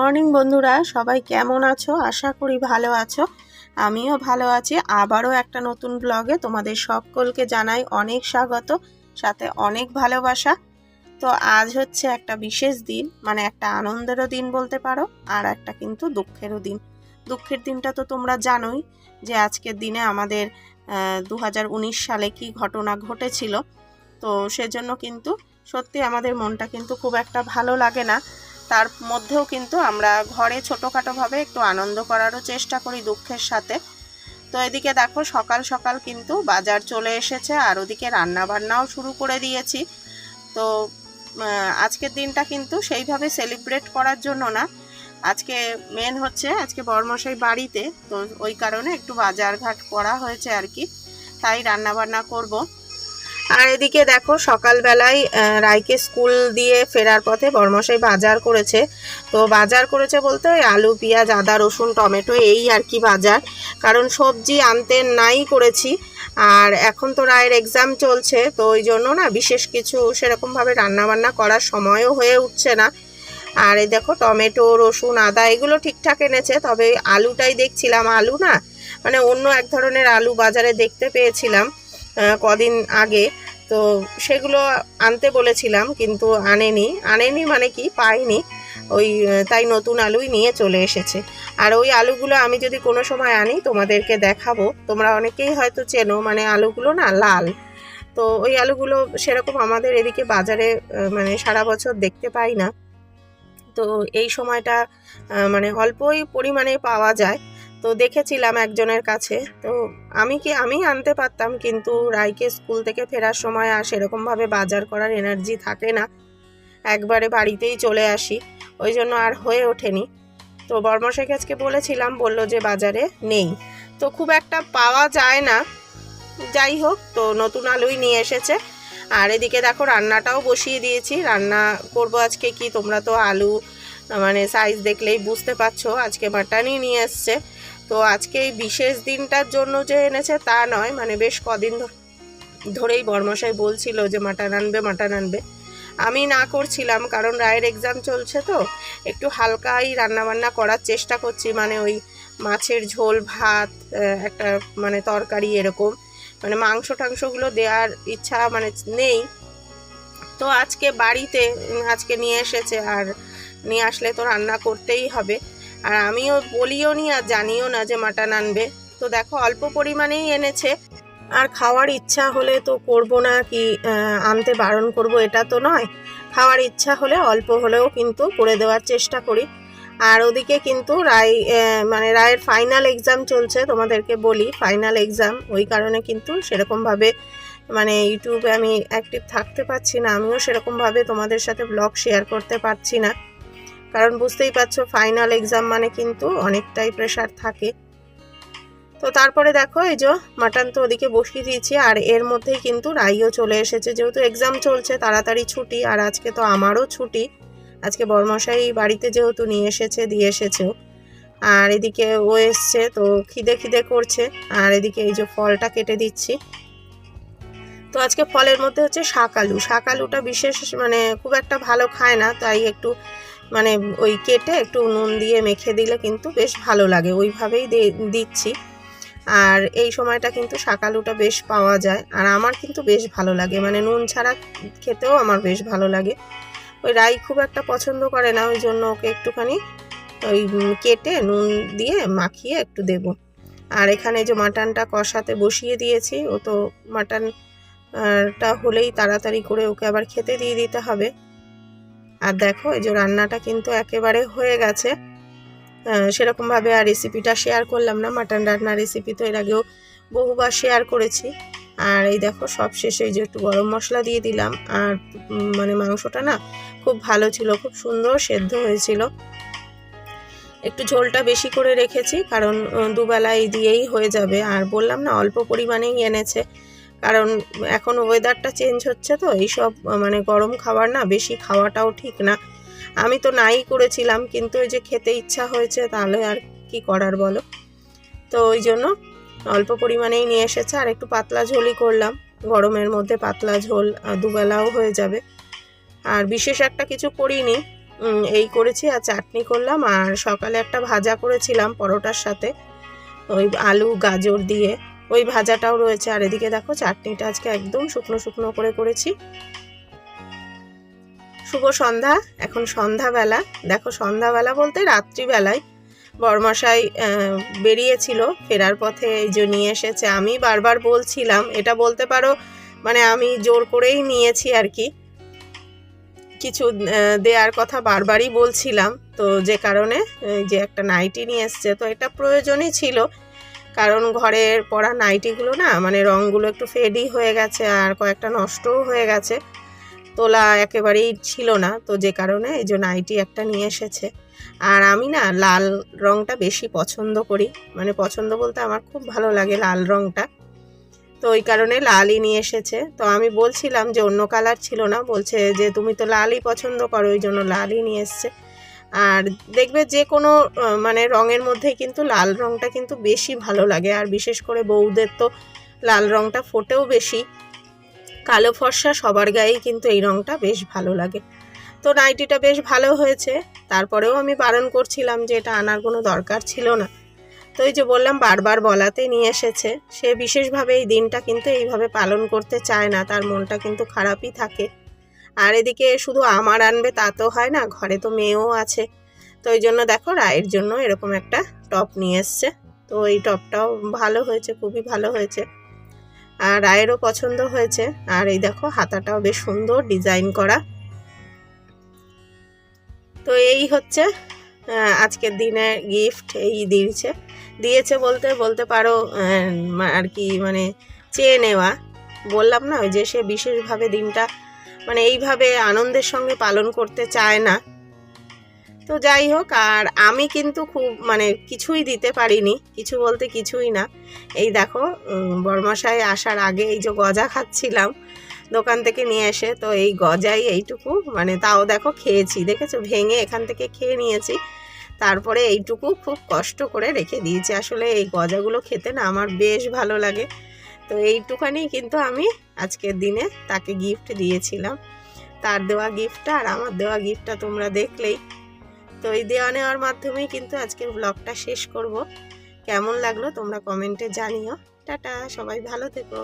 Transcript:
Morning বন্ধুরা, সবাই কেমন আছো? আশা করি ভালো আছো। আমিও ভালো আছি। আবারও একটা নতুন ব্লগে তোমাদের সকলকে জানাই অনেক স্বাগত, সাথে অনেক ভালোবাসা। তো আজ হচ্ছে একটা বিশেষ দিন, মানে একটা আনন্দেরও দিন বলতে পারো, আর একটা কিন্তু দুঃখেরও দিন। দুঃখের দিনটা তো তোমরা জানোই যে আজকের দিনে আমাদের 2019 সালে কি ঘটনা ঘটেছিল। তো সেজন্য কিন্তু সত্যি আমাদের মনটা কিন্তু খুব একটা ভালো লাগে না। তার মধ্যেও কিন্তু আমরা ঘরে ছোটোখাটোভাবে একটু আনন্দ করারও চেষ্টা করি দুঃখের সাথে। তো এদিকে দেখো সকাল সকাল কিন্তু বাজার চলে এসেছে, আর ওদিকে রান্নাবান্নাও শুরু করে দিয়েছি। তো আজকের দিনটা কিন্তু সেইভাবে সেলিব্রেট করার জন্য না, আজকে মেন হচ্ছে আজকে বরমশাই বাড়িতে, তো ওই কারণে একটু বাজার ঘাট করা হয়েছে আর কি, তাই রান্নাবান্না করব। আর এদিকে দেখো সকালবেলায় রাইকে স্কুল দিয়ে ফেরার পথে বরমশাই বাজার করেছে। তো বাজার করেছে বলতে আলু, পেঁয়াজ, আদা, রসুন, টমেটো, এই আর কি বাজার। কারণ সবজি আনতে নাই করেছি, আর এখন তো রায়ের এক্সাম চলছে, তো ওই জন্য না বিশেষ কিছু সেরকমভাবে রান্নাবান্না করার সময়ও হয়ে উঠছে না। আর এই দেখো টমেটো, রসুন, আদা এগুলো ঠিকঠাক এনেছে, তবে আলুটাই দেখছিলাম, আলু না মানে অন্য এক ধরনের আলু বাজারে দেখতে পেয়েছিলাম কদিন আগে। তো সেগুলো আনতে বলেছিলাম কিন্তু আনেনি মানে কি পাইনি, ওই তাই নতুন আলুই নিয়ে চলে এসেছে। আর ওই আলুগুলো আমি যদি কোনো সময় আনি তোমাদেরকে দেখাবো। তোমরা অনেকেই হয়তো চেনো, মানে আলুগুলো না লাল। তো ওই আলুগুলো সেরকম আমাদের এদিকে বাজারে মানে সারা বছর দেখতে পাই না। তো এই সময়টা মানে অল্পই পরিমাণে পাওয়া যায়। তো দেখেছিলাম একজনের কাছে, তো আমি আনতে পারতাম, কিন্তু রাইকে স্কুল থেকে ফেরার সময় আর সেরকমভাবে বাজার করার এনার্জি থাকে না, একবারে বাড়িতেই চলে আসি, ওই জন্য আর হয়ে ওঠেনি। তো বর্মশাইকে আজকে বলেছিলাম, বলল যে বাজারে নেই, তো খুব একটা পাওয়া যায় না। যাই হোক, তো নতুন আলুই নিয়ে এসেছে। আর এদিকে দেখো রান্নাটাও বসিয়ে দিয়েছি। রান্না করব আজকে কি, তোমরা তো আলু মানে সাইজ দেখলেই বুঝতে পারছো, আজকে মাটনই নিয়ে এসছে। তো আজকে এই বিশেষ দিনটার জন্য যে এনেছে তা নয়, মানে বেশ কদিন ধরেই বরমশাই বলছিল যে মাটন আনবে। আমি না করছিলাম, কারণ রায়ের এক্সাম চলছে, তো একটু হালকাই রান্নাবান্না করার চেষ্টা করছি, মানে ওই মাছের ঝোল, ভাত, একটা মানে তরকারি, এরকম মানে মাংস টাংসগুলো দেওয়ার ইচ্ছা মানে নেই। তো আজকে বাড়িতে আজকে নিয়ে এসেছে, আর নিয়ে আসলে তো রান্না করতেই হবে। আর আমিও বলিও নি আর জানিও না যে মাটন আনবে। তো দেখো অল্প পরিমাণেই এনেছে, আর খাওয়ার ইচ্ছা হলে তো করব না কি আনতে বারণ করব, এটা তো নয়। খাওয়ার ইচ্ছা হলে অল্প হলেও কিন্তু করে দেওয়ার চেষ্টা করি। আর ওদিকে কিন্তু মানে রায়ের ফাইনাল এক্সাম চলছে, তোমাদেরকে বলি ফাইনাল এক্সাম, ওই কারণে কিন্তু সেরকমভাবে মানে ইউটিউবে আমি অ্যাক্টিভ থাকতে পারছি না, আমিও সেরকমভাবে তোমাদের সাথে ব্লগ শেয়ার করতে পারছি না, কারণ বুঝতেই পারছো ফাইনাল এক্সাম মানে কিন্তু অনেকটাই প্রেশার থাকে। তো তারপরে দেখো এই যে মাটন তো ওদিকে বসিয়ে দিয়েছি, আর এর মধ্যেই কিন্তু রাইও চলে এসেছে, যেহেতু এক্সাম চলছে তাড়াতাড়ি ছুটি, আর আজকে তো আমারও ছুটি, আজকে বরমশাই বাড়িতে যেহেতু নিয়ে এসেছে দিয়ে এসেছেও। আর এদিকে ও এসছে, তো খিদে করছে, আর এদিকে এই যে ফলটা কেটে দিচ্ছি। তো আজকে ফলের মধ্যে হচ্ছে শাক আলুটা বিশেষ মানে খুব একটা ভালো খায় না, তাই একটু মানে ওই কেটে একটু নুন দিয়ে মেখে দিলে কিন্তু বেশ ভালো লাগে, ওইভাবেই দিচ্ছি। আর এই সময়টা কিন্তু শাক আলুটা বেশ পাওয়া যায়, আর আমার কিন্তু বেশ ভালো লাগে, মানে নুন ছাড়া খেতেও আমার বেশ ভালো লাগে। ওই রাই খুব একটা পছন্দ করে না, ওই জন্য ওকে একটুখানি ওই কেটে নুন দিয়ে মাখিয়ে একটু দেব। আর এখানে যে মাটনটা কষাতে বসিয়ে দিয়েছি, ও তো মাটনটা হলেই তাড়াতাড়ি করে ওকে আবার খেতে দিয়ে দিতে হবে। আর দেখো এই যে রান্নাটা কিন্তু একেবারে হয়ে গেছে। সেরকমভাবে আর রেসিপিটা শেয়ার করলাম না, মাটন রান্নার রেসিপি তো এর আগেও বহুবার শেয়ার করেছি। আর এই দেখো সব শেষে এই যে একটু গরম মশলা দিয়ে দিলাম, আর মানে মাংসটা না খুব ভালো ছিল, খুব সুন্দর সেদ্ধ হয়েছিল। একটু ঝোলটা বেশি করে রেখেছি, কারণ দুবেলায় দিয়েই হয়ে যাবে, আর বললাম না অল্প পরিমাণেই এনেছে, কারণ এখন ওয়েদারটা চেঞ্জ হচ্ছে, তো এইসব মানে গরম খাবার না বেশি খাওয়াটাও ঠিক না। আমি তো নাই করেছিলাম, কিন্তু ওই যে খেতে ইচ্ছা হয়েছে, তাহলে আর কি করার বলো। তো ওই জন্য অল্প পরিমাণেই নিয়ে এসেছে, আর একটু পাতলা ঝোলই করলাম, গরমের মধ্যে পাতলা ঝোল দুবেলাও হয়ে যাবে। আর বিশেষ একটা কিছু করিনি, এই করেছি, আর চাটনি করলাম, আর সকালে একটা ভাজা করেছিলাম পরোটার সাথে ওই আলু গাজর দিয়ে, ওই ভাজাটাও রয়েছে। আর এদিকে দেখো চাটনিটা আজকে একদম শুকনো শুকনো করে করেছি। শুভ সন্ধ্যা, এখন সন্ধ্যাবেলা। দেখো সন্ধ্যাবেলা বলতে রাত্রিবেলায় বরমশাই বেরিয়েছিল, ফেরার পথে এই যে নিয়ে এসেছে। আমি বারবার বলছিলাম, এটা বলতে পারো মানে আমি জোর করেই নিয়েছি আর কি, কিছু দেওয়ার কথা বারবারই বলছিলাম। তো যে কারণে এই যে একটা নাইটি নিয়ে এসছে, তো এটা প্রয়োজনই ছিল, কারণ ঘরের পরা নাইটিগুলো না মানে রঙগুলো একটু ফেডই হয়ে গেছে, আর কয়েকটা নষ্টও হয়ে গেছে, তোলা একেবারেই ছিল না। তো যে কারণে এই যে নাইটি একটা নিয়ে এসেছে। আর আমি না লাল রঙটা বেশি পছন্দ করি, মানে পছন্দ বলতে আমার খুব ভালো লাগে লাল রঙটা, তো ওই কারণে লালই নিয়ে এসেছে। তো আমি বলছিলাম যে অন্য কালার ছিল না, বলছে যে তুমি তো লালই পছন্দ করো, ওই জন্য লালই নিয়ে এসছে। আর দেখবে যে কোনো মানে রঙের মধ্যে কিন্তু লাল রঙটা কিন্তু বেশি ভালো লাগে, আর বিশেষ করে বউদের তো লাল রঙটা ফোটেও বেশি, কালো ফর্সা সবার গায়েই কিন্তু এই রঙটা বেশ ভালো লাগে। তো নাইটিটা বেশ ভালো হয়েছে, তারপরেও আমি বারণ করছিলাম যে এটা আনার কোনো দরকার ছিল না। তো এই যে বললাম বারবার বলাতে নিয়ে এসেছে। সে বিশেষভাবে এই দিনটা কিন্তু এইভাবে পালন করতে চায় না, তার মনটা কিন্তু খারাপই থাকে। আর এদিকে শুধু আমার আনবে তা তো হয় না, ঘরে তো মেয়েও আছে। তো ওই জন্য দেখো রায়ের জন্য এরকম একটা টপ নিয়ে এসছে। তো এই টপটাও ভালো হয়েছে, খুবই ভালো হয়েছে, আর রায়েরও পছন্দ হয়েছে। আর এই দেখো হাতাটাও বেশ সুন্দর ডিজাইন করা। তো এই হচ্ছে আজকের দিনে গিফট, এই দিয়েছে বলতে পারো আর কি, মানে চেয়ে নেওয়া। বললাম না ওই যে সে বিশেষভাবে দিনটা মানে এইভাবে আনন্দের সঙ্গে পালন করতে চায় না। তো যাই হোক, আর আমি কিন্তু খুব মানে কিছুই দিতে পারিনি, কিছু বলতে কিছুই না। এই দেখো বরমশাই আসার আগে এই যে গজা খাচ্ছিলাম দোকান থেকে নিয়ে এসে, তো এই গজাই এইটুকু মানে তাও দেখো খেয়েছি, দেখেছো ভেঙে এখান থেকে খেয়ে নিয়েছি, তারপরে এইটুকু খুব কষ্ট করে রেখে দিয়েছি। আসলে এই গজাগুলো খেতে না আমার বেশ ভালো লাগে। তো এইটুখানি কিন্তু আমি আজকের দিনে তাকে গিফট দিয়েছিলাম, তার দেওয়া গিফটটা আর আমার দেওয়া গিফটটা তোমরা দেখলেই। তো এই দেওয়া নেওয়ার মাধ্যমেই কিন্তু আজকের ব্লগটা শেষ করব। কেমন লাগলো তোমরা কমেন্টে জানিও। টাটা, সবাই ভালো থেকো।